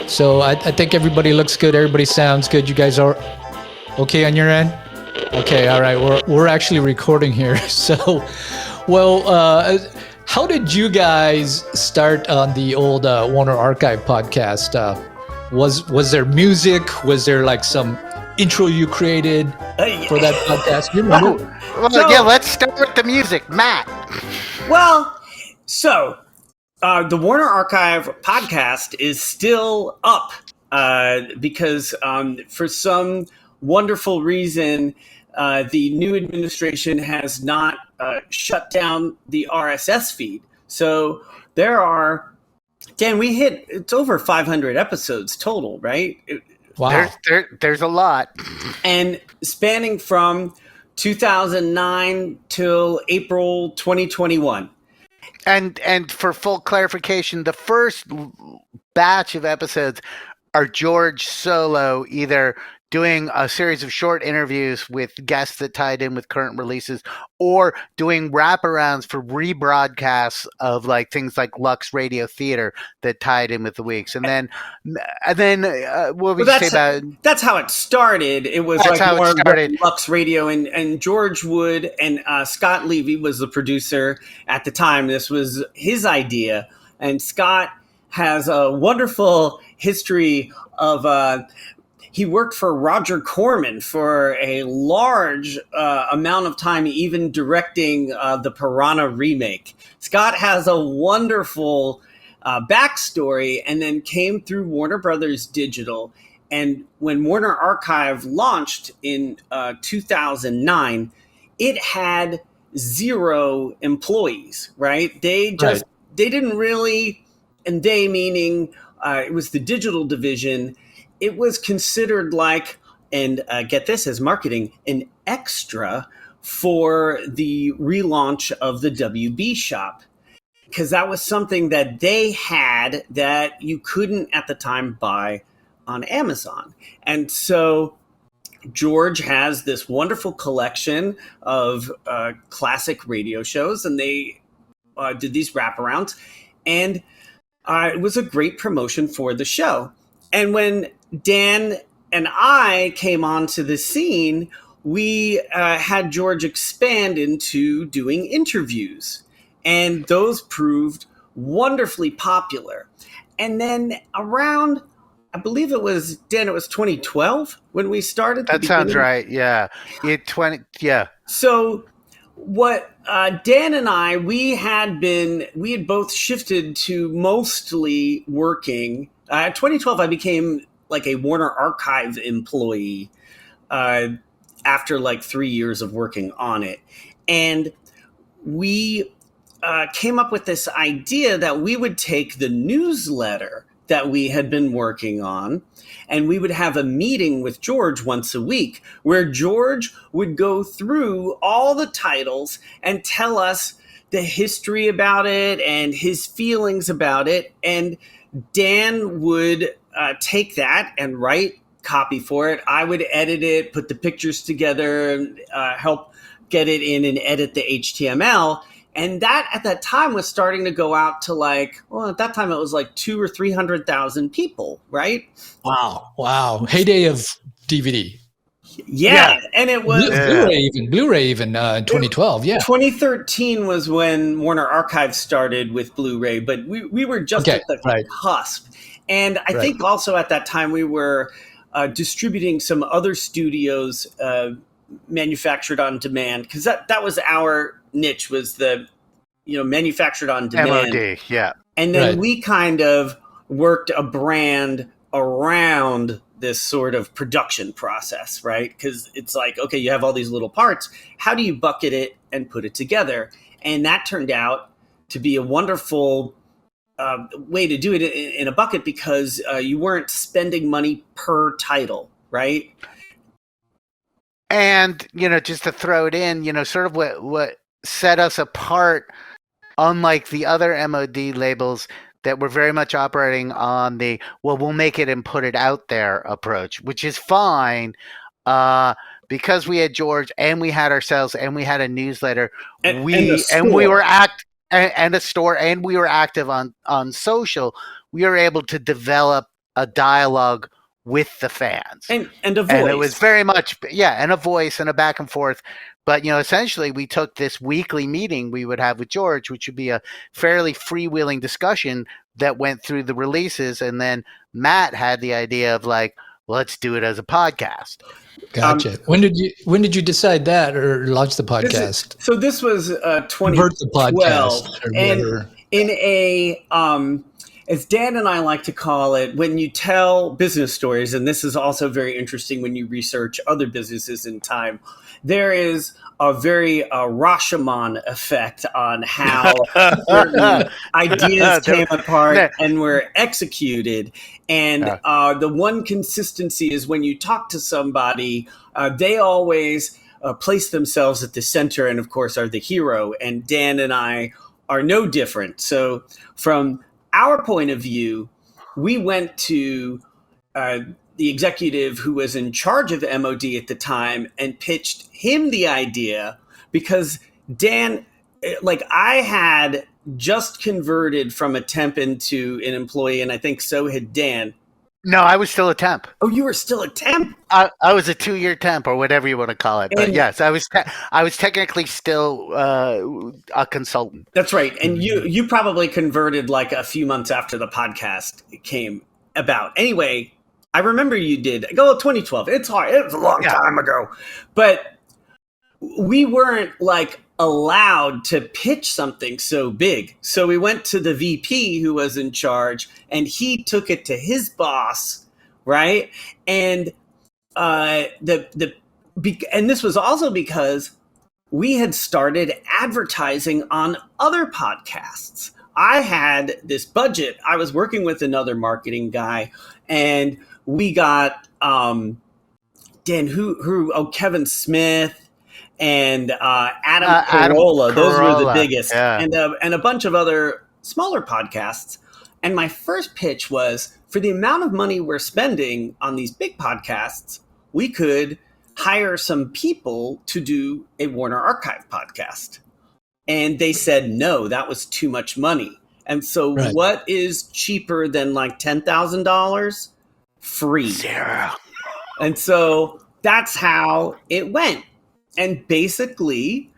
So I think everybody looks good. Everybody sounds good. You guys are okay on your end? Okay, all right. We're actually recording here. So, well, how did you guys start on the old Warner Archive podcast? Was there music? Was there like some intro you created for that podcast? You remember? Well, let's start with the music, Matt. Well, so the Warner Archive podcast is still up because for some wonderful reason, the new administration has not shut down the RSS feed. So there are, Dan, it's over 500 episodes total, right? Wow. There's a lot. And spanning from 2009 till April 2021. And for full clarification, the first batch of episodes are George solo, either doing a series of short interviews with guests that tied in with current releases, or doing wraparounds for rebroadcasts of like things like Lux Radio Theater that tied in with the weeks. And then what would you say about it? That's how it started. It was That's like how more it started. Lux Radio, and George Wood and Scott Levy was the producer at the time. This was his idea, and Scott has a wonderful history of he worked for Roger Corman for a large amount of time, even directing the Piranha remake. Scott has a wonderful backstory, and then came through Warner Brothers Digital. And when Warner Archive launched in 2009, it had 0 employees, right? They didn't really, and they meaning it was the digital division. It was considered like, and get this as marketing, an extra for the relaunch of the WB shop. Because that was something that they had that you couldn't at the time buy on Amazon. And so George has this wonderful collection of classic radio shows, and they did these wraparounds. And it was a great promotion for the show. And when Dan and I came onto the scene, we had George expand into doing interviews. And those proved wonderfully popular. And then around, I believe it was 2012 when we started. That sounds right. Yeah. So what Dan and I, we had both shifted to mostly working. 2012, I became like a Warner Archive employee after like 3 years of working on it. And we came up with this idea that we would take the newsletter that we had been working on, and we would have a meeting with George once a week where George would go through all the titles and tell us the history about it and his feelings about it. And Dan would take that and write copy for it. I would edit it, put the pictures together, help get it in and edit the HTML. And that at that time was starting to go out to at that time it was like 200,000 or 300,000 people, right? Wow. Heyday of DVD. Yeah. And it was Blu-ray even in 2012. Yeah. 2013 was when Warner Archive started with Blu-ray, but we were just at the cusp. And I think also at that time we were distributing some other studios manufactured on demand, because that was our niche, was the manufactured on demand. MOD, yeah. And then we kind of worked a brand around this sort of production process, right? Because it's like, okay, you have all these little parts. How do you bucket it and put it together? And that turned out to be a wonderful way to do it in a bucket, because you weren't spending money per title, right? And, just to throw it in, sort of what set us apart, unlike the other MOD labels that were very much operating on the, we'll make it and put it out there approach, which is fine, because we had George and we had ourselves and we had a newsletter and we were and a store, and we were active on social. We were able to develop a dialogue with the fans. And a voice. And it was very much, and a voice and a back and forth. But, essentially we took this weekly meeting we would have with George, which would be a fairly freewheeling discussion that went through the releases. And then Matt had the idea of like, let's do it as a podcast. Gotcha. When did you decide that or launch the podcast? This was 2012. The podcast and in a as Dan and I like to call it, when you tell business stories, and this is also very interesting when you research other businesses in time, there is a very Rashomon effect on how certain ideas came apart and were executed. And the one consistency is when you talk to somebody, they always place themselves at the center and, of course, are the hero. And Dan and I are no different. So from our point of view, we went to the executive who was in charge of MOD at the time and pitched him the idea because Dan, I had just converted from a temp into an employee, and I think so had Dan. No, I was still a temp. Oh, you were still a temp? I was a 2-year temp or whatever you want to call it. But yes, I was technically still a consultant. That's right. And you probably converted like a few months after the podcast came about. Anyway, I remember you did. 2012. It's hard. It was a long time ago. But we weren't allowed to pitch something so big. So we went to the VP who was in charge and he took it to his boss, right? And and this was also because we had started advertising on other podcasts. I had this budget. I was working with another marketing guy and we got Kevin Smith and Adam Carolla. Those were the biggest, and a bunch of other smaller podcasts. And my first pitch was, for the amount of money we're spending on these big podcasts, we could hire some people to do a Warner Archive podcast. And they said, no, that was too much money. And so what is cheaper than $10,000? Free. Zero. And so that's how it went. And basically,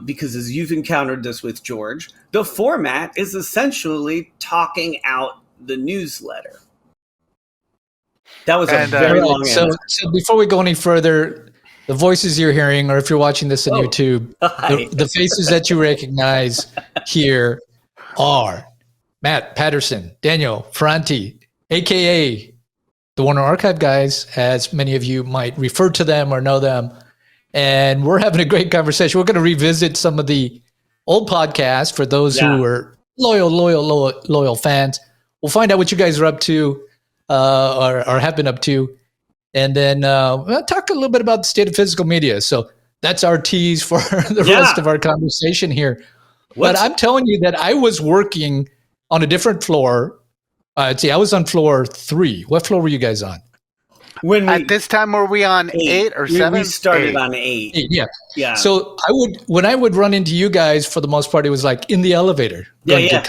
because as you've encountered this with George, the format is essentially talking out the newsletter. That was a very long answer. So before we go any further, the voices you're hearing, or if you're watching this on YouTube, the faces that you recognize here are Matt, Patterson, Daniel, Ferranti, a.k.a. the Warner Archive guys, as many of you might refer to them or know them. And we're having a great conversation. We're going to revisit some of the old podcasts for those who are loyal fans. We'll find out what you guys are up to or have been up to. And then we'll talk a little bit about the state of physical media. So that's our tease for the rest of our conversation here. But I'm telling you that I was working on a different floor. I was on floor 3. What floor were you guys on? At this time, were we on 8 or 7? We started on 8. Yeah. So when I would run into you guys, for the most part, it was like in the elevator. Yeah.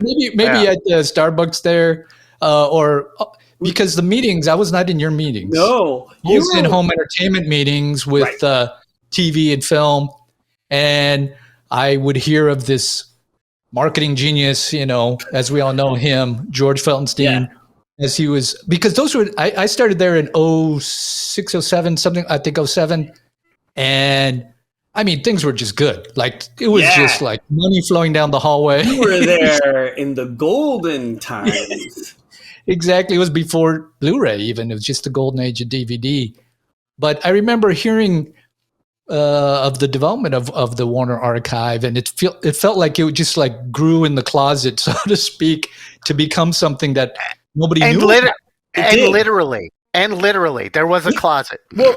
Maybe at the Starbucks there, or because the meetings, I was not in your meetings. No, I was in home entertainment meetings with TV and film, and I would hear of this marketing genius, as we all know him, George Feltenstein. Yeah. As he was, because those were, I started there in 06, 07, something, I think 07. And I mean, things were just good. It was just like money flowing down the hallway. You were there in the golden times. Exactly. It was before Blu-ray even. It was just the golden age of DVD. But I remember hearing of the development of the Warner Archive, and it felt like it just grew in the closet, so to speak, to become something that nobody knew. And literally, there was a closet. Well,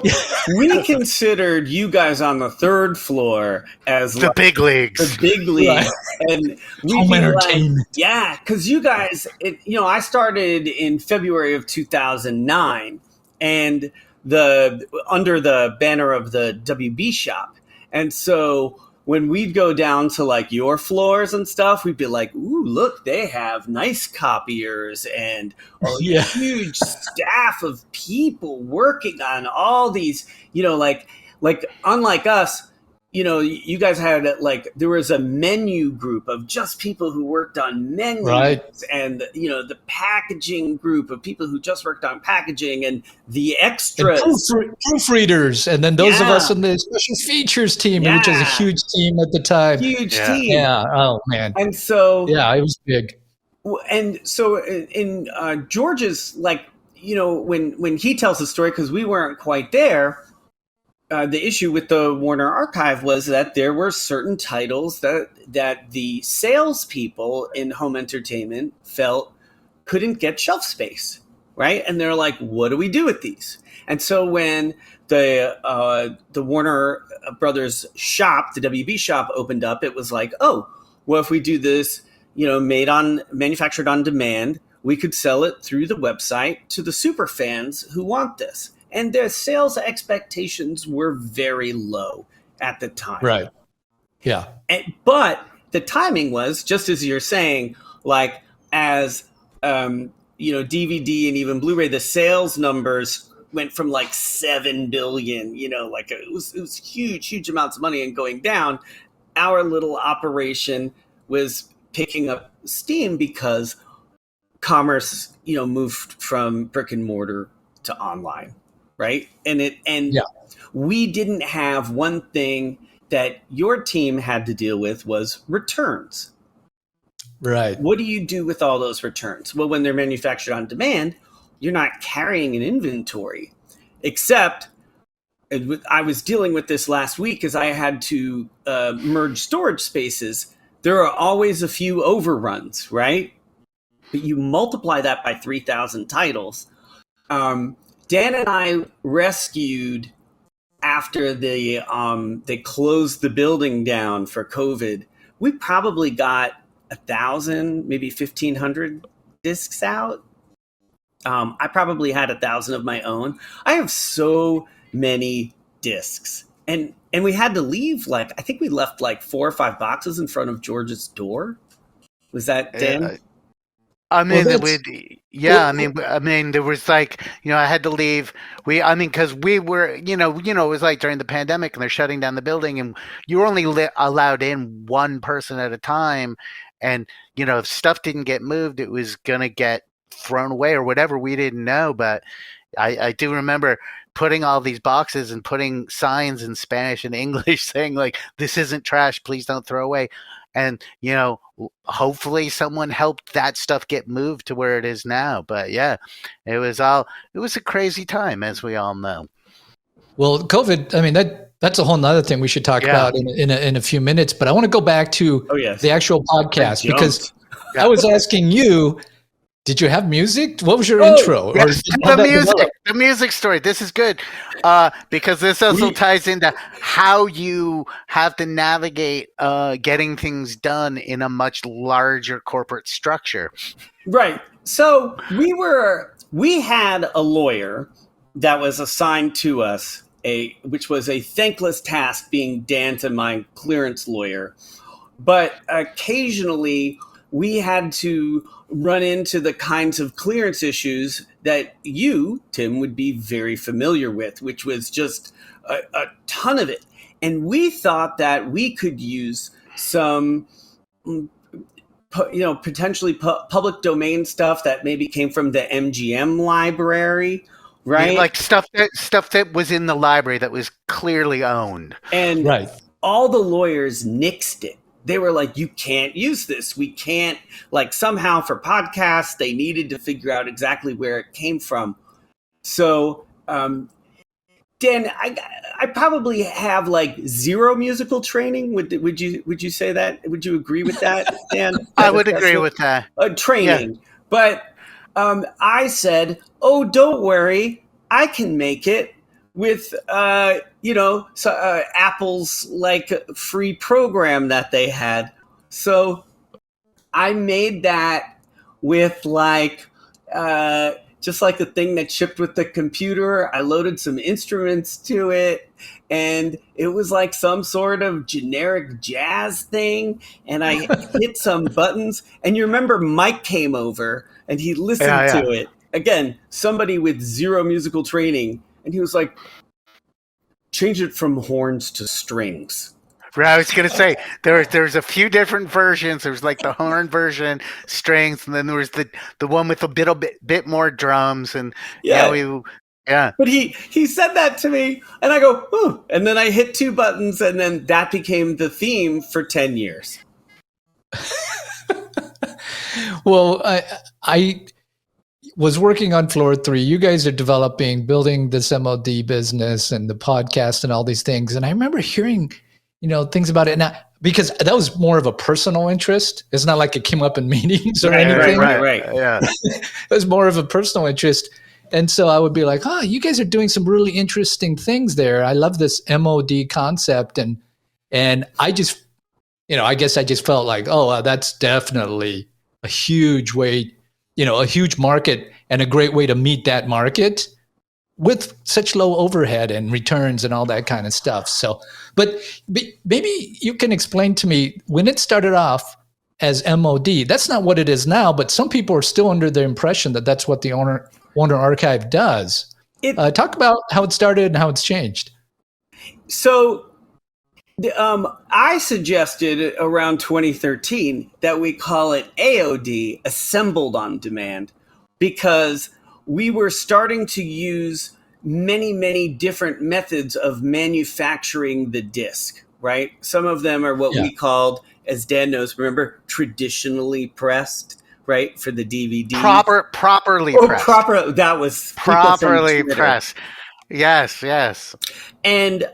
we considered you guys on the 3rd floor as the big leagues. The big leagues. And home entertainment. Because you guys, I started in February of 2009, and under the banner of the WB shop. And so when we'd go down to like your floors and stuff, we'd be like, ooh, look, they have nice copiers and a Yeah. huge staff of people working on all these, like unlike us, you guys had like, there was a menu group of just people who worked on menus, Right. and the packaging group of people who just worked on packaging, and the And extras. proofreaders, and then those of us Yeah. in the special features team, which was a Yeah. huge team at the time. Huge Yeah. team. Yeah. Oh man. And so, Yeah, it was big. in George's, like, when he tells the story, because we weren't quite there, the issue with the Warner Archive was that there were certain titles that the salespeople in home entertainment felt couldn't get shelf space, right? And they're like, what do we do with these? And so when the Warner Brothers shop, the WB shop, opened up, it was like, oh, well, if we do this, manufactured on demand, we could sell it through the website to the super fans who want this. And their sales expectations were very low at the time. Right. Yeah. But the timing was, just as you're saying, like, as DVD and even Blu-ray, the sales numbers went from like 7 billion, like it was huge amounts of money and going down. Our little operation was picking up steam because commerce, moved from brick and mortar to online. Right. And we didn't have one thing that your team had to deal with was returns. Right. What do you do with all those returns? Well, when they're manufactured on demand, you're not carrying an inventory, except I was dealing with this last week as I had to merge storage spaces. There are always a few overruns, right? But you multiply that by 3,000 titles. Dan and I rescued, after they closed the building down for COVID, we probably got 1,000, maybe 1,500 discs out. I probably had 1,000 of my own. I have so many discs, and we had to leave. Like, I think we left like 4 or 5 boxes in front of George's door. Was that Dan? I mean, Well, I mean, there was like, I had to leave. Because we were, it was like during the pandemic and they're shutting down the building, and you were only allowed in one person at a time. And, if stuff didn't get moved, it was going to get thrown away or whatever. We didn't know. But I do remember putting all these boxes and putting signs in Spanish and English saying, like, this isn't trash, please don't throw away. And, hopefully someone helped that stuff get moved to where it is now. But yeah, it was a crazy time, as we all know. Well, COVID, I mean, that's a whole nother thing we should talk about in a few minutes. But I want to go back to the actual podcast, because I was asking you, did you have music? What was your intro? Yes, the music story. This is good, because this also ties into how you have to navigate getting things done in a much larger corporate structure. Right. So we had a lawyer that was assigned to us, which was a thankless task, being Dan to my clearance lawyer. But occasionally we had to run into the kinds of clearance issues that you, Tim, would be very familiar with, which was just a ton of it. And we thought that we could use some, potentially public domain stuff that maybe came from the MGM library, right? Like stuff that was in the library that was clearly owned. And all the lawyers nixed it. They were like, you can't use this. We can't, like, somehow for podcasts, they needed to figure out exactly where it came from. So, Dan, I probably have like zero musical training. Would you say that? Would you agree with that, Dan? I would agree with that. Training. Yeah. But I said, oh, don't worry. I can make it with, Apple's like free program that they had. So I made that with like just like the thing that shipped with the computer. I loaded some instruments to it, and it was like some sort of generic jazz thing. And I hit some buttons. And you remember Mike came over and he listened to it. Again, somebody with zero musical training. And he was like, change it from horns to strings. Right, I was going to say, there's a few different versions. There's like the horn version, strings, and then there was the one with a bit more drums. And But he said that to me, and I go, ooh. And then I hit 2 buttons, and then that became the theme for 10 years. Well, I was working on Floor 3. You guys are building this MOD business and the podcast and all these things. And I remember hearing, things about it. Now, because that was more of a personal interest. It's not like it came up in meetings or anything. Right. Yeah. It was more of a personal interest. And so I would be like, you guys are doing some really interesting things there. I love this MOD concept. And I just, I guess I just felt like, that's definitely a huge way, a huge market and a great way to meet that market with such low overhead and returns and all that kind of stuff. So, but maybe you can explain to me, when it started off as MOD, that's not what it is now, but some people are still under the impression that that's what the Warner Archive does. Talk about how it started and how it's changed. So I suggested around 2013 that we call it AOD, Assembled on Demand, because we were starting to use many, many different methods of manufacturing the disc, right? Some of them are what we called, as Dan knows, remember, traditionally pressed, right, for the DVD. Properly pressed. That was properly pressed. Yes. And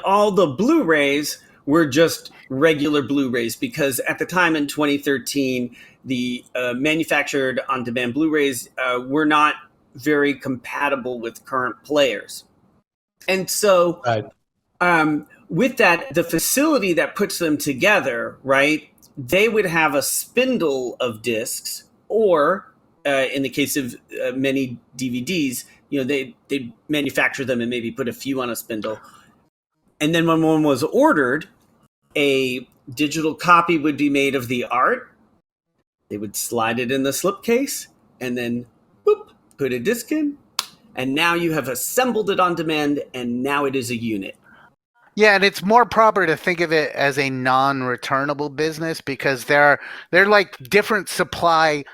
all the Blu-rays were just regular Blu-rays, because at the time in 2013, the manufactured on-demand Blu-rays were not very compatible with current players. And so with that, the facility that puts them together, right, they would have a spindle of discs, or in the case of many DVDs, they manufacture them and maybe put a few on a spindle. And then when one was ordered, a digital copy would be made of the art. They would slide it in the slipcase and then put a disc in. And now you have assembled it on demand, and now it is a unit. Yeah, and it's more proper to think of it as a non-returnable business, because they're like different supply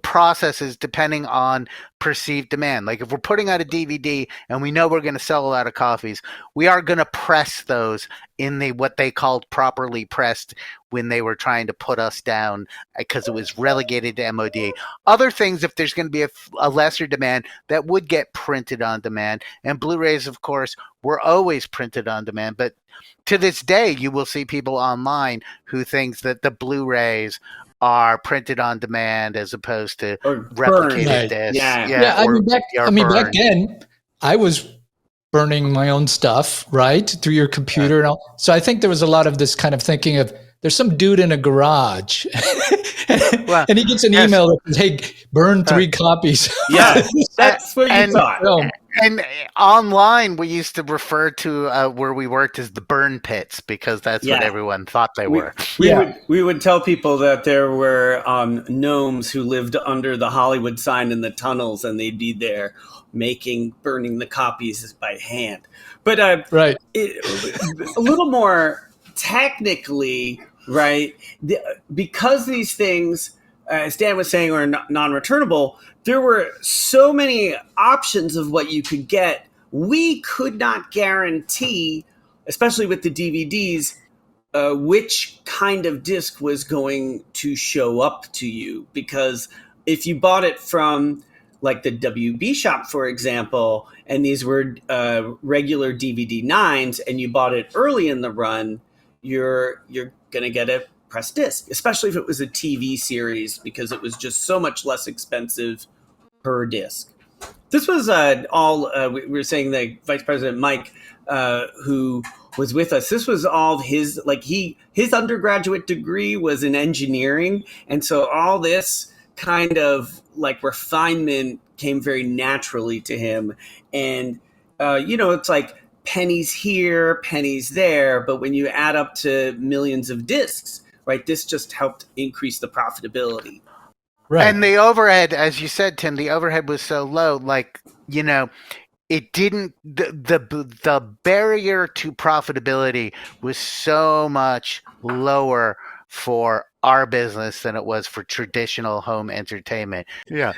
processes depending on perceived demand. Like if we're putting out a DVD and we know we're going to sell a lot of copies, we are going to press those in what they called properly pressed when they were trying to put us down, because it was relegated to MOD. Other things, if there's going to be a lesser demand, that would get printed on demand. And Blu-rays, of course, were always printed on demand. But to this day, you will see people online who thinks that the Blu-rays are printed on demand as opposed to replicated discs. Back then, I was burning my own stuff, right, through your computer and all. So I think there was a lot of this kind of thinking of, there's some dude in a garage and he gets an email that says, hey, burn 3 copies. Yeah, that's what you thought. And online, we used to refer to where we worked as the burn pits, because that's what everyone thought they were. We would tell people that there were gnomes who lived under the Hollywood sign in the tunnels, and they'd be there burning the copies by hand. But a little more technically, right? Because these things, as Dan was saying, are non-returnable, there were so many options of what you could get. We could not guarantee, especially with the DVDs, which kind of disc was going to show up to you. Because if you bought it from like the WB shop, for example, and these were regular DVD 9s, and you bought it early in the run, you're going to get a pressed disc, especially if it was a TV series, because it was just so much less expensive per disc. This was we were saying that Vice President Mike, who was with us, this was all his undergraduate degree was in engineering. And so all this kind of like refinement came very naturally to him. And, it's like pennies here, pennies there. But when you add up to millions of discs, right, this just helped increase the profitability. Right. And the overhead, as you said, Tim, the overhead was so low, it didn't, the barrier to profitability was so much lower for our business than it was for traditional home entertainment. Yeah.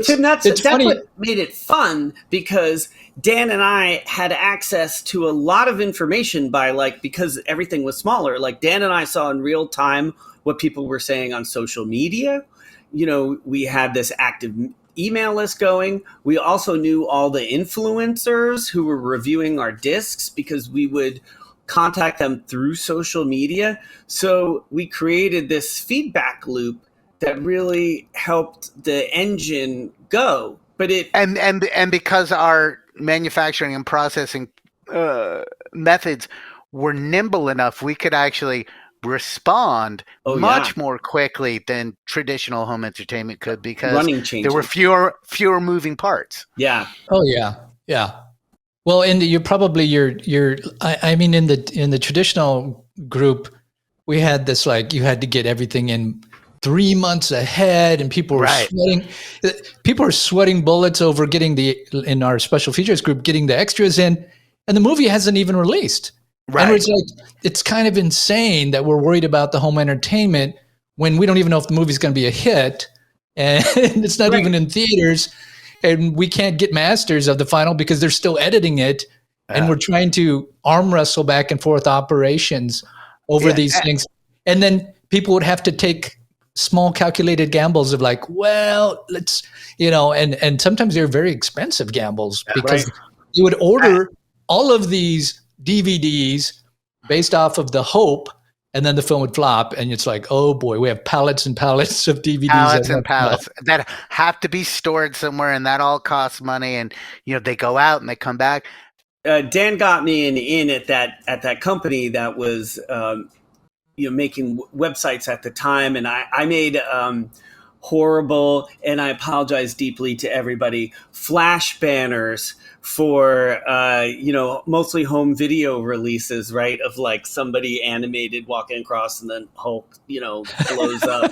Tim, that's funny. what made it fun, because Dan and I had access to a lot of information because everything was smaller. Like, Dan and I saw in real time what people were saying on social media. We had this active email list going. We also knew all the influencers who were reviewing our discs, because we would contact them through social media. So we created this feedback loop that really helped the engine go. But and because our manufacturing and processing methods were nimble enough, we could actually respond much more quickly than traditional home entertainment could, because there were fewer moving parts. Yeah. Oh yeah. Well, in the, you're probably I mean, in the traditional group, we had this, like, you had to get everything in 3 months ahead, and people were sweating. People are sweating bullets over in our special features group, getting the extras in, and the movie hasn't even released. Right. And it's kind of insane that we're worried about the home entertainment when we don't even know if the movie's going to be a hit, and it's not even in theaters, and we can't get masters of the final because they're still editing it, and we're trying to arm wrestle back and forth operations over these things. And then people would have to take small calculated gambles of like, well, let's, and sometimes they're very expensive gambles, because you would order all of these DVDs based off of the hope, and then the film would flop, and it's like, oh boy, we have pallets and pallets of DVDs. Pallets and pallets that have to be stored somewhere, and that all costs money, and they go out and they come back. Dan got me in at that company that was making websites at the time, and I made horrible, and I apologize deeply to everybody, flash banners for mostly home video releases, right, of like somebody animated walking across and then Hulk blows up.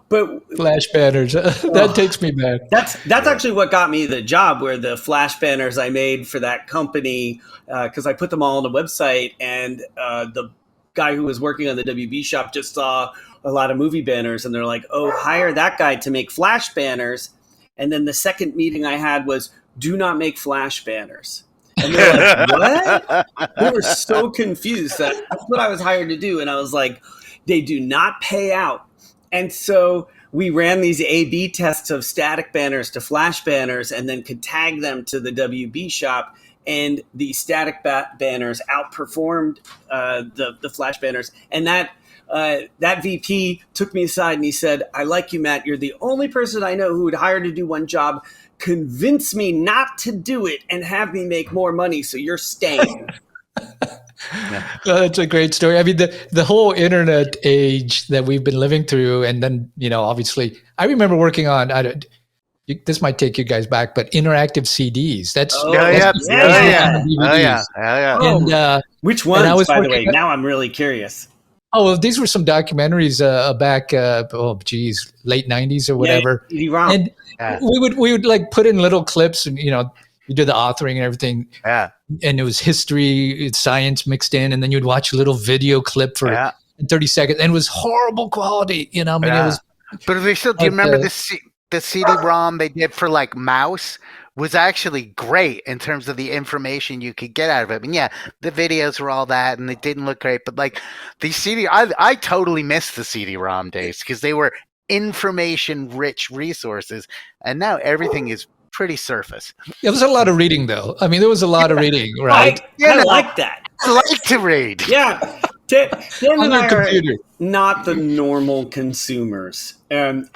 But flash banners, that takes me back. That's actually what got me the job, where the flash banners I made for that company, because I put them all on the website, and the guy who was working on the WB shop just saw a lot of movie banners, and they're like, oh, hire that guy to make flash banners. And then the second meeting I had was, do not make flash banners. And they're like, what? They were so confused that that's what I was hired to do. And I was like, they do not pay out. And so we ran these A/B tests of static banners to flash banners, and then could tag them to the WB shop. And the static banners outperformed the flash banners. And that VP took me aside and he said, I like you, Matt. You're the only person I know who would hire to do one job. Convince me not to do it and have me make more money, so you're staying. That's a great story. I mean, the whole internet age that we've been living through, and then, obviously, I remember working on, this might take you guys back, but interactive CDs. That's yeah. Which ones, by the way? Now I'm really curious. Oh, well, these were some documentaries back, late 90s or whatever. Yeah, and we would like put in little clips, and you do the authoring and everything. Yeah. And it was history, science mixed in, and then you'd watch a little video clip for 30 seconds, and it was horrible quality. It was. But do you remember the CD-ROM they did for like Mouse? Was actually great in terms of the information you could get out of it. I mean, the videos were all that, and it didn't look great. But like the I totally missed the CD-ROM days, because they were information-rich resources, and now everything is pretty surface. There was a lot of reading, though. I mean, there was a lot of reading, right? I like that. I like to read. Yeah. Dan and I are not the normal consumers. Dan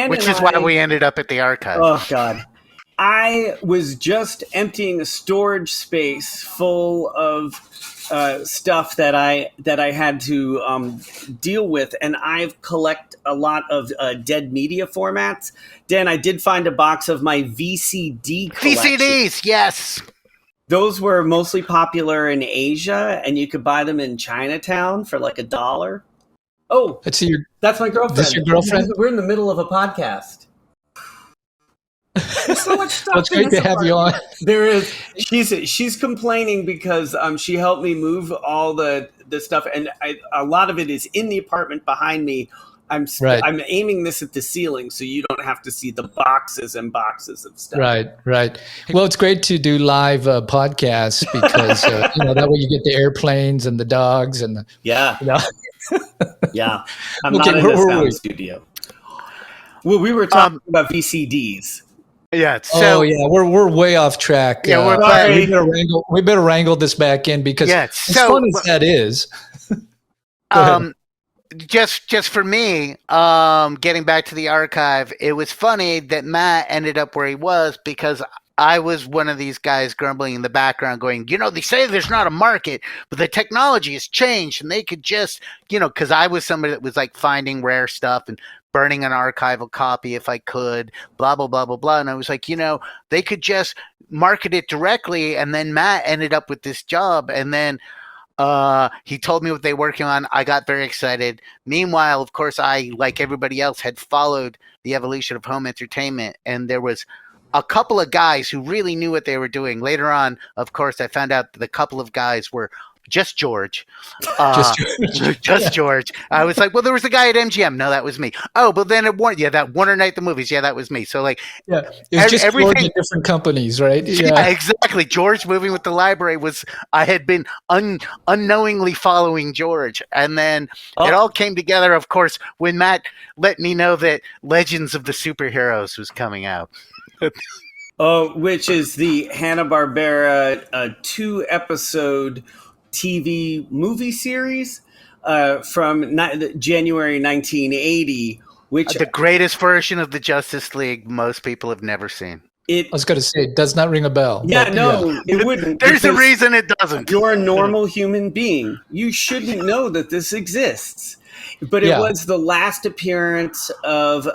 which is why we ended up at the archive. Oh, God. I was just emptying a storage space full of stuff that I had to deal with, and I've collect a lot of dead media formats. Dan, I did find a box of my VCD collection. VCDs, yes. Those were mostly popular in Asia, and you could buy them in Chinatown for like $1. Oh, Let's see your. that's my girlfriend. That's your girlfriend? We're in the middle of a podcast. There's so much stuff. Well, it's great to have you on. There is. She's complaining because she helped me move all the stuff, and a lot of it is in the apartment behind me. I'm aiming this at the ceiling so you don't have to see the boxes and boxes of stuff. Right. Well, it's great to do live podcasts because that way you get the airplanes and the dogs and yeah. Yeah. I'm Okay, not in a sound studio. Well, we were talking about VCDs. Yeah. So we're way off track. Yeah, we're we better wrangle this back in because as fun as that is. Just for me, getting back to the archive, it was funny that Matt ended up where he was because I was one of these guys grumbling in the background going, they say there's not a market, but the technology has changed and they could just, because I was somebody that was like finding rare stuff and burning an archival copy if I could, blah, blah, blah, blah, blah. And I was like, they could just market it directly. And then Matt ended up with this job. And then he told me what they were working on. I got very excited. Meanwhile, of course, I, like everybody else, had followed the evolution of home entertainment. And there was a couple of guys who really knew what they were doing. Later on, of course, I found out that the couple of guys were just George. Just George. I was like, well, there was a guy at MGM. No, that was me. Oh, but then that Warner Night the Movies. Yeah, that was me. So like, it was just everything. George at different companies, right? Yeah, exactly. George moving with the library I had been unknowingly following George. And then it all came together, of course, when Matt let me know that Legends of the Superheroes was coming out. Which is the Hanna-Barbera 2-episode TV movie series from January 1980, which the greatest version of the Justice League most people have never seen. I was going to say, it does not ring a bell. It wouldn't. There's a reason it doesn't. You're a normal human being. You shouldn't know that this exists. But it was the last appearance of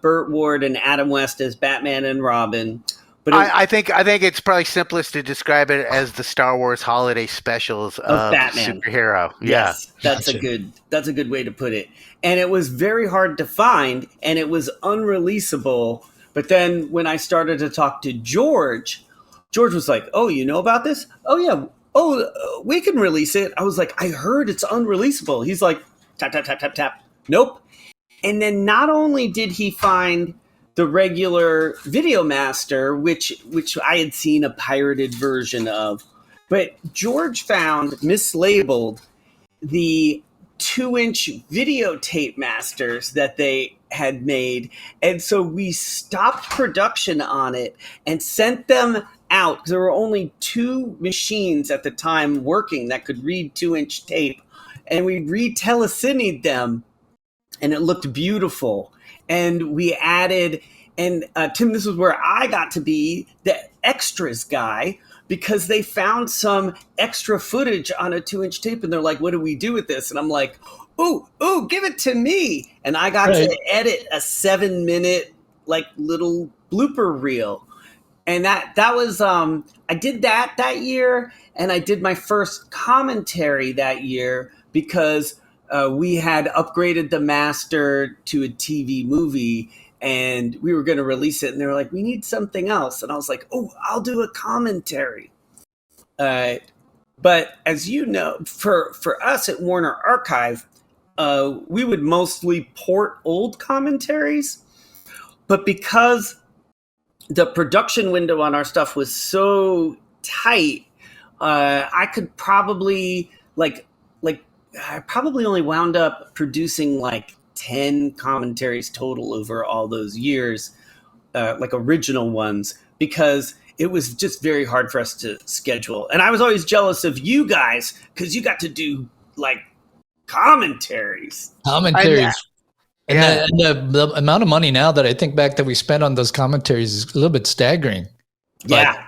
Burt Ward and Adam West as Batman and Robin. But I think it's probably simplest to describe it as the Star Wars holiday specials of Batman superhero. Yes, that's a good way to put it. And it was very hard to find, and it was unreleasable. But then when I started to talk to George was like, "Oh, you know about this? Oh yeah. Oh, we can release it." I was like, "I heard it's unreleasable." He's like, "Tap tap tap tap tap." Nope. And then not only did he find the regular Video Master, which I had seen a pirated version of, but George found mislabeled the 2-inch videotape masters that they had made. And so we stopped production on it and sent them out because there were only 2 machines at the time working that could read 2-inch tape. And we re-telecined them and it looked beautiful. And we added, and Tim, this is where I got to be the extras guy because they found some extra footage on a 2-inch tape and they're like, "What do we do with this?" And I'm like, ooh, give it to me. And I got to edit a 7-minute like little blooper reel. And that was, I did that year. And I did my first commentary that year because we had upgraded the master to a TV movie and we were going to release it. And they were like, "We need something else." And I was like, "Oh, I'll do a commentary." But as you know, for us at Warner Archive, we would mostly port old commentaries. But because the production window on our stuff was so tight, I could probably I probably only wound up producing like 10 commentaries total over all those years, like original ones, because it was just very hard for us to schedule. And I was always jealous of you guys because you got to do like commentaries. And the amount of money now that I think back that we spent on those commentaries is a little bit staggering. Yeah.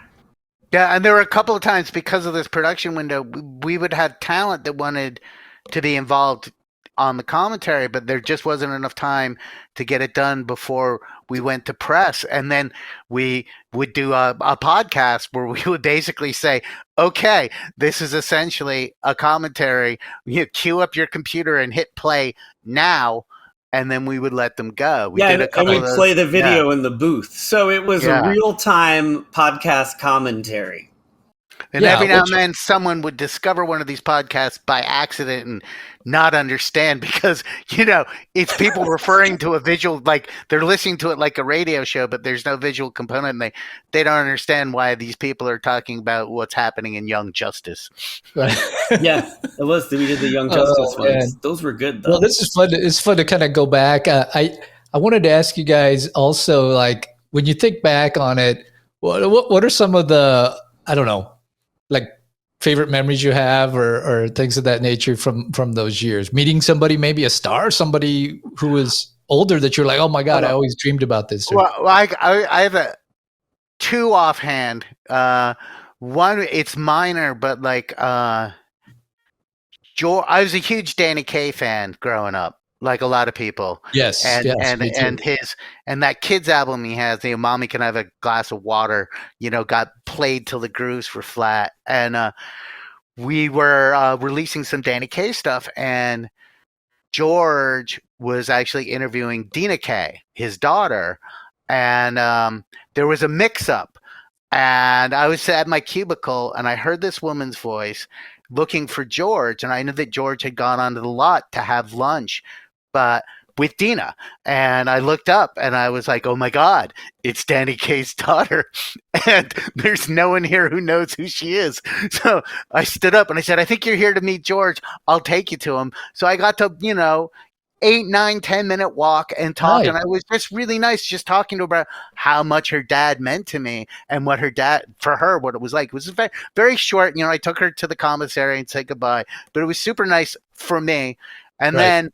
Yeah, and there were a couple of times because of this production window, we would have talent that wanted to be involved on the commentary, but there just wasn't enough time to get it done before we went to press. And then we would do a podcast where we would basically say, okay, this is essentially a commentary. You cue up your computer and hit play now. And then we would let them go. We did a couple and of those. play the video in the booth. So it was a real-time podcast commentary. And every now and then someone would discover one of these podcasts by accident and not understand because, it's people referring to a visual, like they're listening to it like a radio show, but there's no visual component. And they don't understand why these people are talking about what's happening in Young Justice. Right. Yeah, it was. We did the Young Justice ones. Man. Those were good, though. Well, this is fun. It's fun to kind of go back. I wanted to ask you guys also, like, when you think back on it, what are some of the, I don't know, like favorite memories you have or things of that nature from those years? Meeting somebody, maybe a star, somebody who was older that you're like, oh my God, I always dreamed about this. Well, I have two offhand. One, it's minor, but like I was a huge Danny Kaye fan growing up, like a lot of people. Yes, and that Kids album he has, Mommy Can I Have a Glass of Water, got played till the grooves were flat. And we were releasing some Danny Kaye stuff, and George was actually interviewing Dina Kaye, his daughter, and there was a mix-up. And I was at my cubicle, and I heard this woman's voice looking for George, and I knew that George had gone onto the lot to have lunch, but with Dina. And I looked up, and I was like, oh my God, it's Danny Kaye's daughter, and there's no one here who knows who she is. So I stood up, and I said, I think you're here to meet George. I'll take you to him. So I got to, 8, 9, 10-minute walk and talk. Right. And it was just really nice just talking to her about how much her dad meant to me and what her dad, for her, what it was like. It was very, very short. I took her to the commissary and said goodbye, but it was super nice for me. And then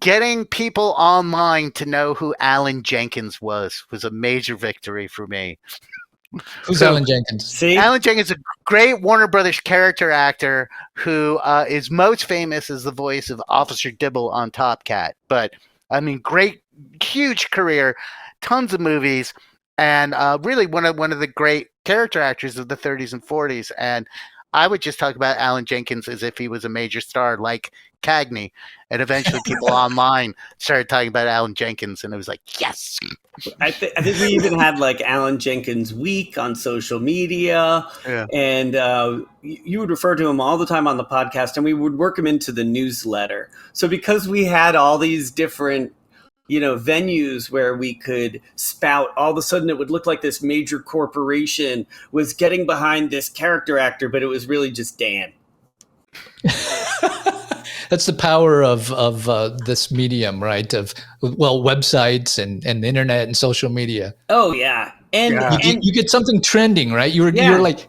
getting people online to know who Alan Jenkins was a major victory for me. Who's Alan Jenkins? See? Alan Jenkins is a great Warner Brothers character actor who is most famous as the voice of Officer Dibble on Top Cat. But, I mean, great, huge career, tons of movies, and really one of the great character actors of the 30s and 40s. And I would just talk about Alan Jenkins as if he was a major star like Cagney. And eventually people online started talking about Alan Jenkins, and it was like, yes. I think we even had like Alan Jenkins Week on social media. Yeah. And you would refer to him all the time on the podcast, and we would work him into the newsletter. So because we had all these different venues where we could spout, all of a sudden it would look like this major corporation was getting behind this character actor, but it was really just Dan. That's the power of this medium, right? Of websites and the internet and social media. Oh yeah, and you get something trending, right? You're like,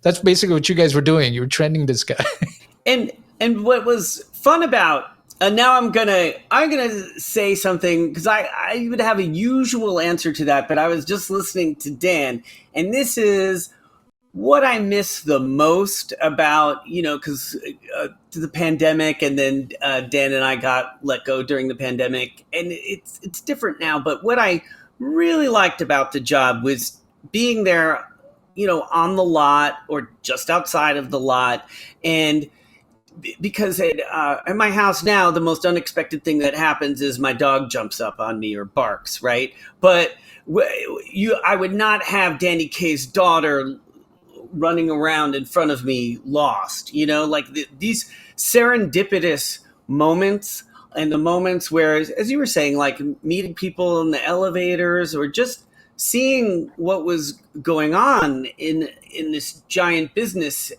that's basically what you guys were doing. You were trending this guy. And what was fun about. Now I'm gonna say something because I would have a usual answer to that, but I was just listening to Dan, and this is what I miss the most about because the pandemic, and then Dan and I got let go during the pandemic, and it's different now. But what I really liked about the job was being there, on the lot or just outside of the lot, and because at my house now, the most unexpected thing that happens is my dog jumps up on me or barks, right? But I would not have Danny Kaye's daughter running around in front of me lost, like these serendipitous moments, and the moments where, as you were saying, like meeting people in the elevators or just seeing what was going on in this giant business.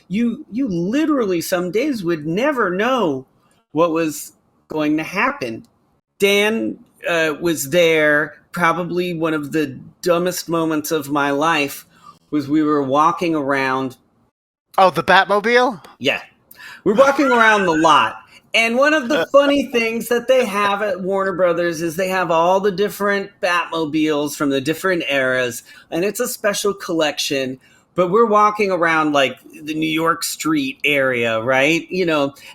You literally some days would never know what was going to happen. Dan was there. Probably one of the dumbest moments of my life was we were walking around. Oh, the Batmobile? Yeah. We're walking around the lot, And one of the funny things that they have at Warner Brothers is they have all the different Batmobiles from the different eras, and it's a special collection. But we're walking around like the New York street area, right?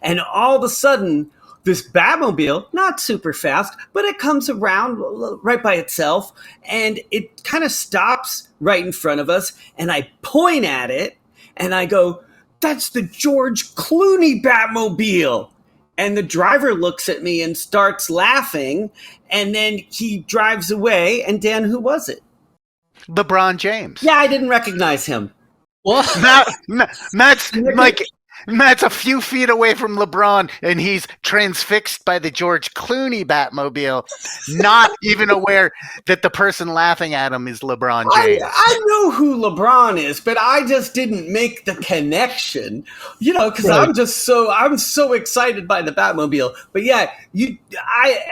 And all of a sudden, this Batmobile, not super fast, but it comes around right by itself, and it kind of stops right in front of us, and I point at it, and I go, "That's the George Clooney Batmobile." And the driver looks at me and starts laughing, and then he drives away. And Dan, who was it? LeBron James. Yeah, I didn't recognize him. What? Matt's a few feet away from LeBron, and he's transfixed by the George Clooney Batmobile, not even aware that the person laughing at him is LeBron James. I know who LeBron is, but I just didn't make the connection, because Right. I'm so excited by the Batmobile. But yeah,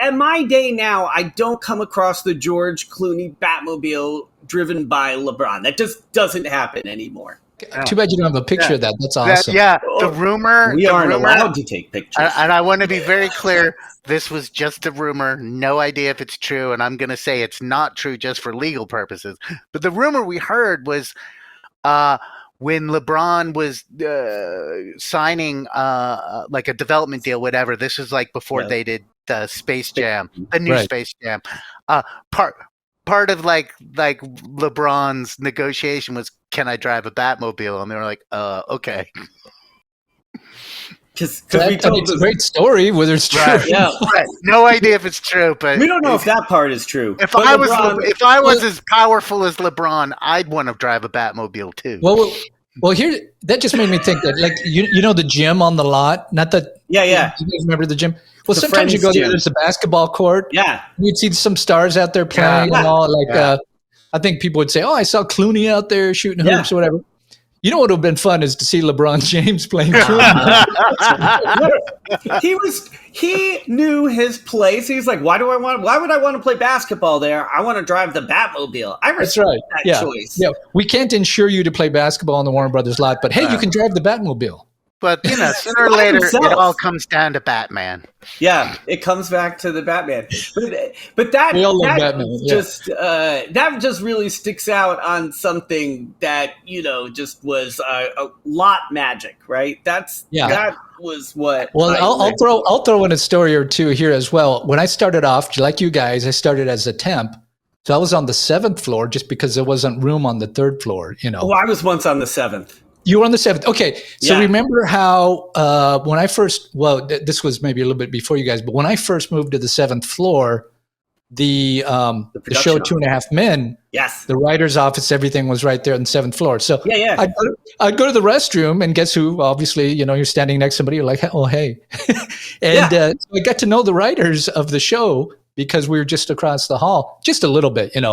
at my day now, I don't come across the George Clooney Batmobile driven by LeBron. That just doesn't happen anymore. Too bad you don't have a picture of that. That's awesome. The rumor. We aren't allowed to take pictures. And I want to be very clear. This was just a rumor. No idea if it's true. And I'm going to say it's not true just for legal purposes. But the rumor we heard was when LeBron was signing like a development deal, whatever. This was like before they did Space Jam, the new Space Jam. Part of like LeBron's negotiation was, can I drive a Batmobile? And they were like, okay. Because it's a great story, whether it's true. Right. Yeah. Right. No idea if it's true, but we don't know if that part is true. If I was as powerful as LeBron, I'd want to drive a Batmobile too. Well, here that just made me think that, like, you know the gym on the lot, not that. Yeah. You guys remember the gym? Well, The sometimes you go Friends there. gym. There's a basketball court. Yeah. You'd see some stars out there playing and all. Like, I think people would say, "Oh, I saw Clooney out there shooting hoops or whatever." You know what would have been fun is to see LeBron James playing Clooney. He knew his place. He's like, why would I want to play basketball there? I want to drive the Batmobile. I respect that choice. Yeah, we can't insure you to play basketball on the Warner Brothers lot, but hey, you can drive the Batmobile. But sooner or later, it all comes down to Batman. Yeah, it comes back to the Batman. But that just really sticks out on something that just was a lot magic, right? That was what. Well, I'll throw in a story or two here as well. When I started off, like you guys, I started as a temp. So I was on the 7th floor just because there wasn't room on the 3rd floor. Oh, I was once on the 7th. You were on the 7th. Okay. So remember how when I first, this was maybe a little bit before you guys, but when I first moved to the 7th floor, the show 2.5 Men, the writer's office, everything was right there on the 7th floor. So I'd go to the restroom, and guess who? Obviously, you're standing next to somebody. You're like, oh, hey. And so I got to know the writers of the show because we were just across the hall, just a little bit, And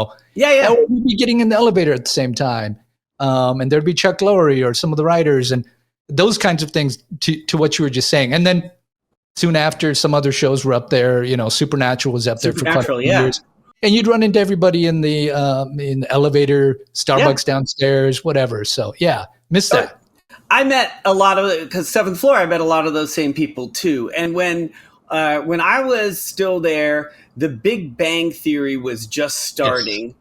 we'd be getting in the elevator at the same time. And there'd be Chuck Lorre or some of the writers and those kinds of things to what you were just saying. And then soon after, some other shows were up there. Supernatural was up there for quite a few years. And you'd run into everybody in the elevator, Starbucks downstairs, whatever. So missed that. I met a lot of, because 7th floor, I met a lot of those same people too. And when I was still there, The Big Bang Theory was just starting. Yes.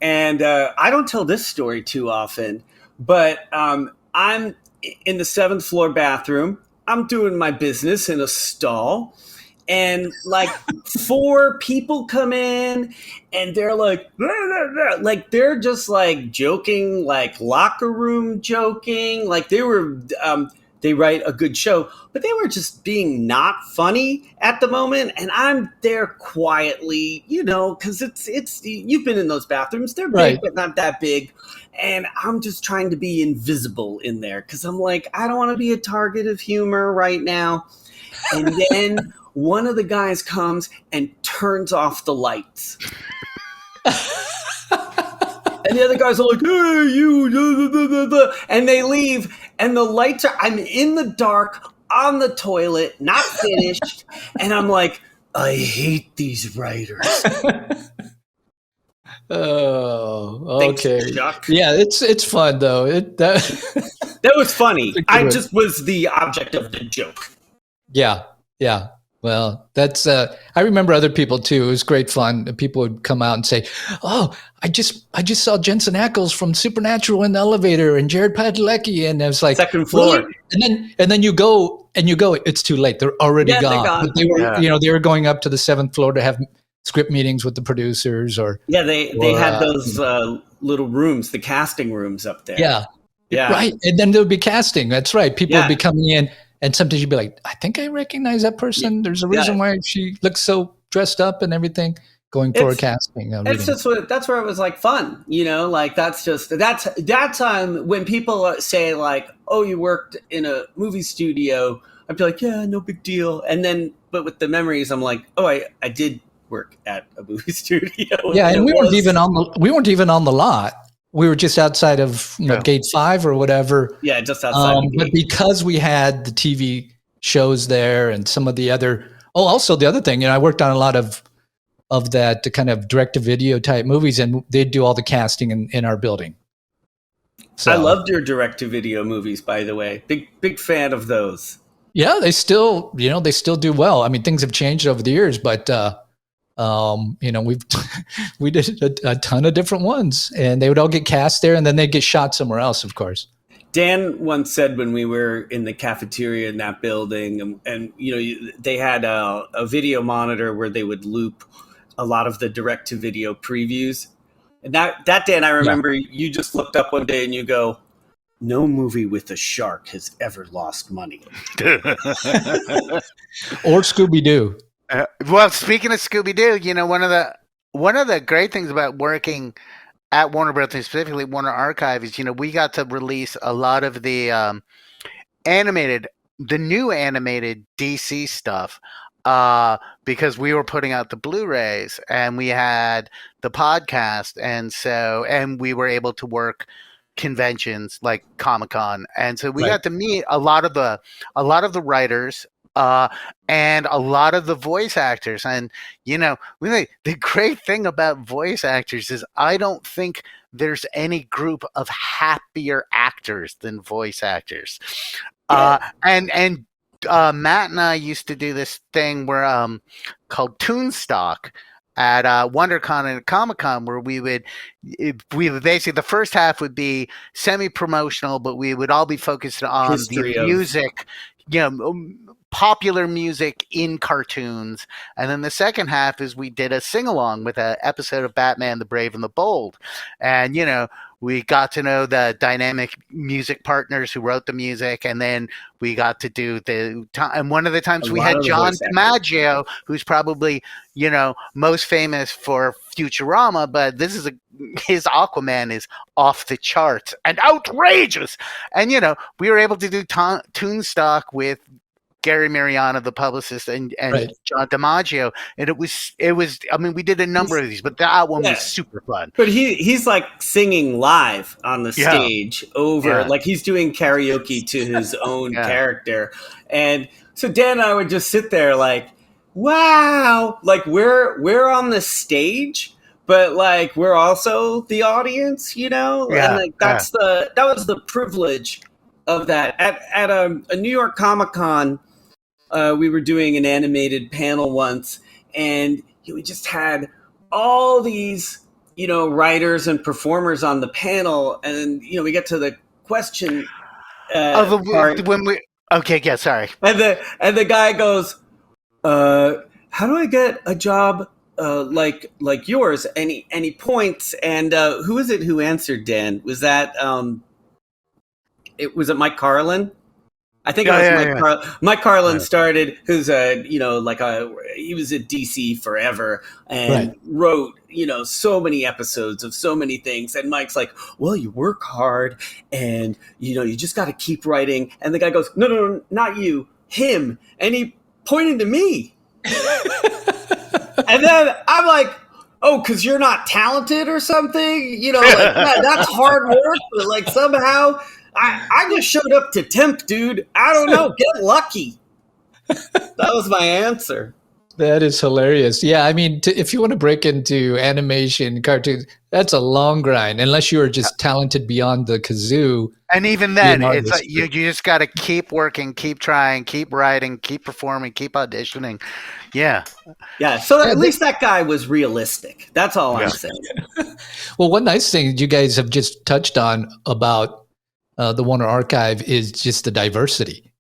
And I don't tell this story too often, but I'm in the 7th floor bathroom. I'm doing my business in a stall. And like 4 people come in and they're like, they're just like joking, like locker room joking. Like they write a good show, but they were just being not funny at the moment. And I'm there quietly, because it's you've been in those bathrooms. They're big, but not that big. And I'm just trying to be invisible in there because I'm like, I don't want to be a target of humor right now. And then one of the guys comes and turns off the lights. And the other guys are like, hey, you, and they leave. And the lights are, I'm in the dark on the toilet, not finished. And I'm like, I hate these writers. Oh, okay. Thanks, Chuck. Yeah, it's fun though. That was funny. I just was the object of the joke. Yeah. Yeah. Well, that's I remember other people too. It was great fun. People would come out and say, "Oh, I just saw Jensen Ackles from Supernatural in the elevator and Jared Padalecki," and I was like, Second "Really?" floor. And then you go, it's too late. They're already Yeah, they're gone. gone. But they were, Yeah. they were going up to the seventh floor to have script meetings with the producers or Yeah, they or had those little rooms, the casting rooms up there. yeah. Yeah. Right. And then there would be casting. That's right. People would Yeah. be coming in, and sometimes you'd be like, I think I recognize that person. There's a reason why she looks so dressed up and everything going for a casting. It's Reading. just that's where it was like fun, like that's that time when people say like, oh, you worked in a movie studio, I'd be like, yeah, no big deal. And then, but with the memories, I'm like, oh, I did work at a movie studio. Yeah, and we weren't even on the lot. We were just outside of Gate 5 or whatever. Yeah, just outside. But because we had the TV shows there and some of the other. Oh, also the other thing, I worked on a lot of that kind of direct-to-video type movies, and they'd do all the casting in our building. So, I loved your direct-to-video movies, by the way. Big fan of those. Yeah, they still do well. I mean, things have changed over the years, but we did a ton of different ones, and they would all get cast there, and then they'd get shot somewhere else, of course. Dan once said when we were in the cafeteria in that building, and they had a video monitor where they would loop a lot of the direct-to-video previews. And that Dan, I remember you just looked up one day and you go, no movie with a shark has ever lost money. Or Scooby-Doo. Well, speaking of Scooby-Doo, one of the great things about working at Warner Brothers, specifically Warner Archive, is we got to release a lot of the new animated DC stuff because we were putting out the Blu-rays and we had the podcast, and we were able to work conventions like Comic-Con, and so we got to meet a lot of the writers and a lot of the voice actors. And the great thing about voice actors is I don't think there's any group of happier actors than voice actors. And Matt and I used to do this thing where called Toonstock at WonderCon and Comic-Con, where we would basically, the first half would be semi-promotional, but we would all be focused on the music, popular music in cartoons. And then the second half is we did a sing-along with an episode of Batman the Brave and the Bold. And, we got to know the dynamic music partners who wrote the music, and then we got to do and one of the times we had John DiMaggio, who's probably, most famous for Futurama, but his Aquaman is off the charts and outrageous. And, we were able to do Toonstock with Gary Mariana, the publicist, and John DiMaggio, and it was. I mean, we did a number of these, but that one was super fun. But he's like singing live on the stage over, like he's doing karaoke to his own character, and so Dan and I would just sit there like, wow, like we're on the stage, but like we're also the audience, and like that was the privilege of that at a New York Comic-Con. We were doing an animated panel once, and we just had all these, writers and performers on the panel, and we get to the question. Sorry. And the guy goes, "How do I get a job like yours?" And he points, and who is it who answered? Dan, was that was it Mike Carlin? I think it was Mike Carlin. Mike Carlin started, who's he was at DC forever and wrote, so many episodes of so many things. And Mike's like, well, you work hard and, you just got to keep writing. And the guy goes, no, not you, him. And he pointed to me. And then I'm like, oh, because you're not talented or something? That's hard work, but like somehow I just showed up to temp, dude. I don't know. Get lucky. That was my answer. That is hilarious. Yeah, I mean, if you want to break into animation, cartoons, that's a long grind. Unless you are just talented beyond the kazoo, And even be then, an it's like artist. you just got to keep working, keep trying, keep writing, keep performing, keep auditioning. Yeah. Yeah, so Yeah, at least that guy was realistic. That's all I'm Yeah. saying. well, one nice thing you guys have just touched on about the Warner Archive is just the diversity.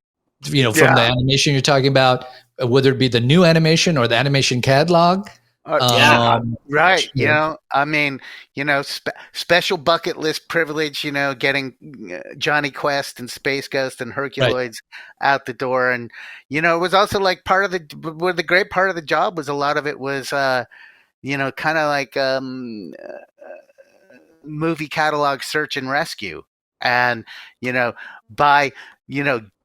You know, from the Yeah. animation you're talking about, whether it be the new animation or the animation catalog. Yeah. Right. You Sure. know, I mean, special bucket list privilege, getting Johnny Quest and Space Ghost and Right. Herculoids out the door. And, it was also like the great part of the job was a lot of it was, kind of like movie catalog search and rescue. And, by,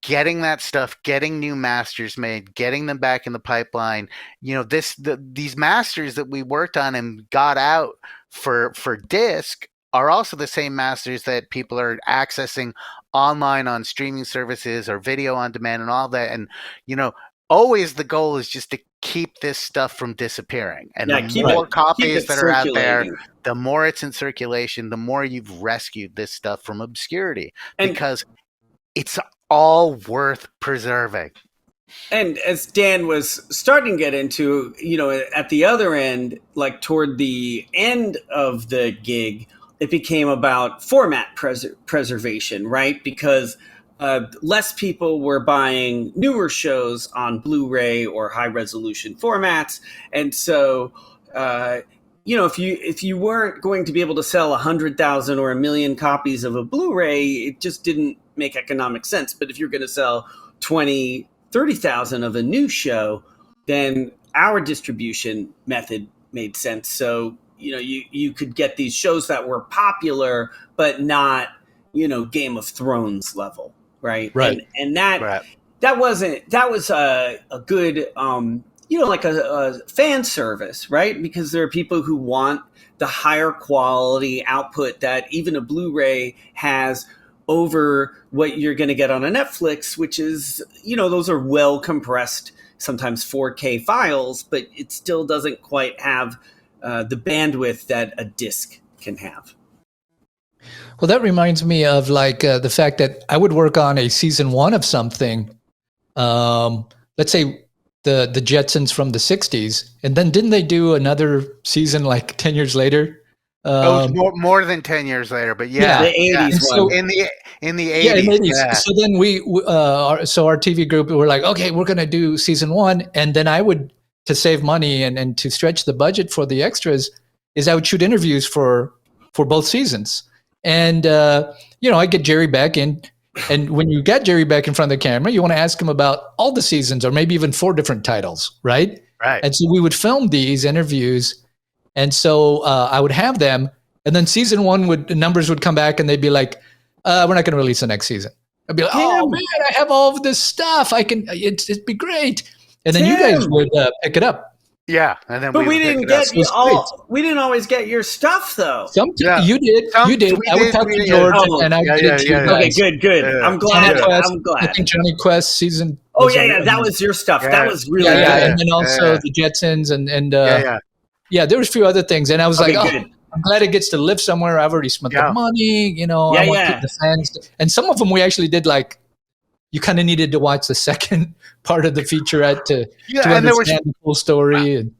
getting that stuff, getting new masters made, getting them back in the pipeline, these masters that we worked on and got out for disc are also the same masters that people are accessing online on streaming services or video on demand and all that. And, always the goal is just to keep this stuff from disappearing. And Yeah, the keep more it copies that are out there, circulating. the more it's in circulation, the more you've rescued this stuff from obscurity, And because it's all worth preserving. And as Dan was starting to get into, at the other end, like toward the end of the gig, it became about format preservation, right? Because less people were buying newer shows on Blu-ray or high resolution formats. And so, if you weren't going to be able to sell 100,000 or 1,000,000 copies of a Blu-ray, it just didn't make economic sense. But if you're going to sell 20, 30,000 of a new show, then our distribution method made sense. So, you could get these shows that were popular, but not, Game of Thrones level. Right. And that was a good, like a fan service, right? Because there are people who want the higher quality output that even a Blu-ray has over what you're going to get on a Netflix, which is, those are well compressed, sometimes 4K files, but it still doesn't quite have the bandwidth that a disc can have. Well, that reminds me of like the fact that I would work on a season 1 of something. Let's say the Jetsons from the 60s, and then didn't they do another season like 10 years later? More than 10 years later, but yeah, the 80s one. So, in the 80s. Yeah, in the 80s. Yeah. So then our TV group were like, okay, we're going to do season 1, and then I would, to save money and to stretch the budget for the extras, is I would shoot interviews for both seasons. And, I get Jerry Beck in. And when you get Jerry Beck in front of the camera, you want to ask him about all the seasons or maybe even 4 different titles, right? Right. And so we would film these interviews. And so I would have them. And then season 1 the numbers would come back and they'd be like, we're not going to release the next season. I'd be like, oh, man, I have all of this stuff. It'd be great. And then you guys would pick it up. Yeah, and then but we didn't get we didn't always get your stuff though. You did. I would talk to George, and I did it too. Okay, good. Yeah. I'm glad. I think Johnny Quest season. Oh yeah, that was your stuff. Yeah. That was really good. And then also the Jetsons and there was a few other things, and I was like, I'm glad it gets to live somewhere. I've already spent the money. I want the fans, and some of them we actually did like. You kind of needed to watch the second part of the featurette to understand the full story. And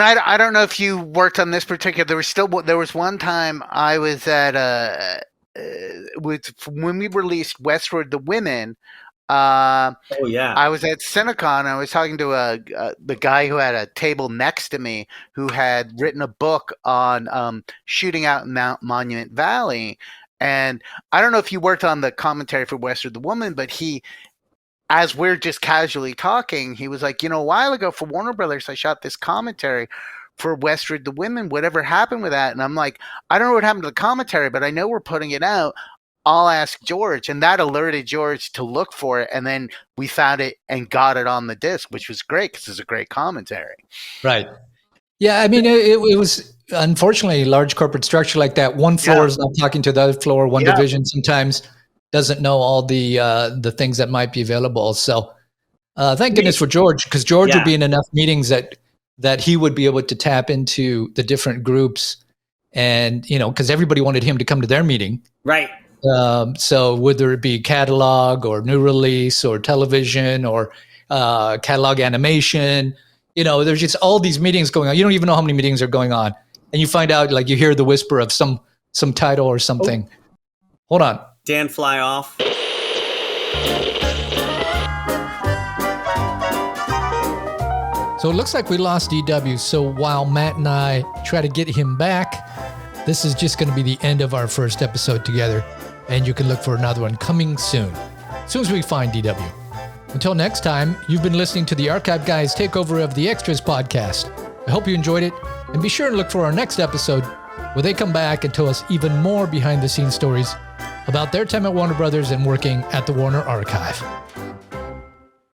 I don't know if you worked on this particular. There was one time I was at when we released Westward the Women. I was at Cinecon. I was talking to the guy who had a table next to me who had written a book on shooting out in Monument Valley. And I don't know if you worked on the commentary for Westward the Woman, but as we're just casually talking, he was like, a while ago for Warner Brothers, I shot this commentary for Westward the Women. Whatever happened with that? And I'm like, I don't know what happened to the commentary, but I know we're putting it out. I'll ask George. And that alerted George to look for it. And then we found it and got it on the disc, which was great because it's a great commentary. Right. Yeah, I mean, it was unfortunately a large corporate structure like that. One floor is not talking to the other floor. One division sometimes doesn't know all the things that might be available. So Thank goodness for George, because George Yeah. would be in enough meetings that he would be able to tap into the different groups, and because everybody wanted him to come to their meeting. Right. So whether it be catalog or new release or television or catalog animation, there's just all these meetings going on. You don't even know how many meetings are going on, and you find out, like, you hear the whisper of some title or something. Hold on. Dan, fly off. So it looks like we lost DW. So while Matt and I try to get him back, this is just going to be the end of our first episode together. And you can look for another one coming soon, as soon as we find DW. Until next time, you've been listening to the Archive Guys takeover of the Extras podcast. I hope you enjoyed it. And be sure to look for our next episode, where they come back and tell us even more behind-the-scenes stories about their time at Warner Brothers and working at the Warner Archive.